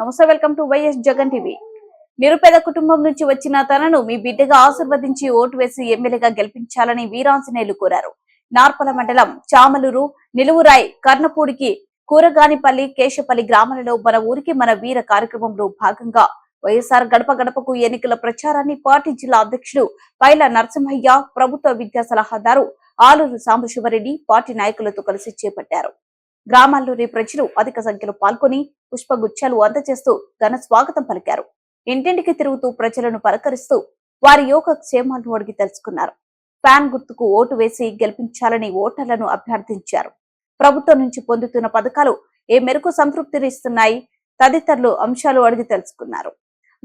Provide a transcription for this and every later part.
నమస్తే, welcome to YS Jagan TV. నిరుపేద కుటుంబం నుంచి వచ్చిన తనను మీ బిడ్డగా ఆశీర్వదించి ఓటు వేసి ఎమ్మెల్యేగా గెలిపించాలని వీరాంజనేయులు కోరారు. నార్పల మండలం చామలూరు, నిలువురాయ్, కర్ణపూడికి, కూరగానిపల్లి, కేశపల్లి గ్రామాలలో మన ఊరికి మన వీర కార్యక్రమంలో భాగంగా వైఎస్ఆర్ గడప గడపకు ఎన్నికల ప్రచారాన్ని పార్టీ జిల్లా అధ్యక్షుడు పైల నరసింహయ్య, ప్రభుత్వ విద్యా సలహాదారు ఆలూరు సాంబశివరెడ్డి పార్టీ నాయకులతో కలిసి చేపట్టారు. గ్రామాల్లోని ప్రజలు అధిక సంఖ్యలో పాల్గొని పుష్పగుచ్చాలు అందజేస్తూ ఘన స్వాగతం పలికారు. ఇంటింటికి తిరుగుతూ ప్రజలను పలకరిస్తూ వారి యోగక్షేమాలను అడిగి తెలుసుకున్నారు. ఫ్యాన్ గుర్తుకు ఓటు వేసి గెలిపించాలని ఓటర్లను అభ్యర్థించారు. ప్రభుత్వం నుంచి పొందుతున్న పథకాలు ఏ మేరకు సంతృప్తినిస్తున్నాయి తదితరులు అంశాలు అడిగి తెలుసుకున్నారు.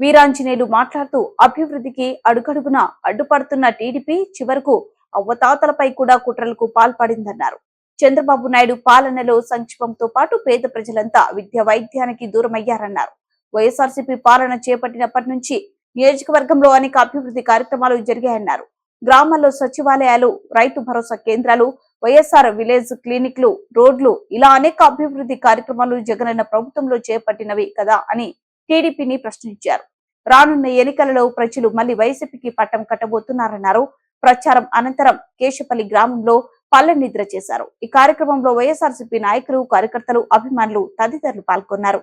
వీరాంజనేయులు మాట్లాడుతూ అభివృద్ధికి అడుగడుగున అడ్డుపడుతున్న టీడీపీ చివరకు అవ్వతాతలపై కూడా కుట్రలకు పాల్పడిందన్నారు. చంద్రబాబు నాయుడు పాలనలో సంక్షేమంతో పాటు పేద ప్రజలంతా విద్య వైద్యానికి దూరమయ్యారన్నారు. వైఎస్ఆర్సీపీ పాలన చేపట్టినప్పటి నుంచి నియోజకవర్గంలో అనేక అభివృద్ధి కార్యక్రమాలు జరిగాయన్నారు. గ్రామాల్లో సచివాలయాలు, రైతు భరోసా కేంద్రాలు, వైఎస్ఆర్ విలేజ్ క్లినిక్లు, రోడ్లు ఇలా అనేక అభివృద్ధి కార్యక్రమాలు జగనన్న ప్రభుత్వంలో చేపట్టినవి కదా అని టీడీపీని ప్రశ్నించారు. రానున్న ఎన్నికలలో ప్రజలు మళ్లీ వైసీపీకి పట్టం కట్టబోతున్నారన్నారు. ప్రచారం అనంతరం కేశపల్లి గ్రామంలో పల్లె నిద్ర చేశారు. ఈ కార్యక్రమంలో వైఎస్ఆర్సీపీ నాయకులు, కార్యకర్తలు, అభిమానులు తదితరులు పాల్గొన్నారు.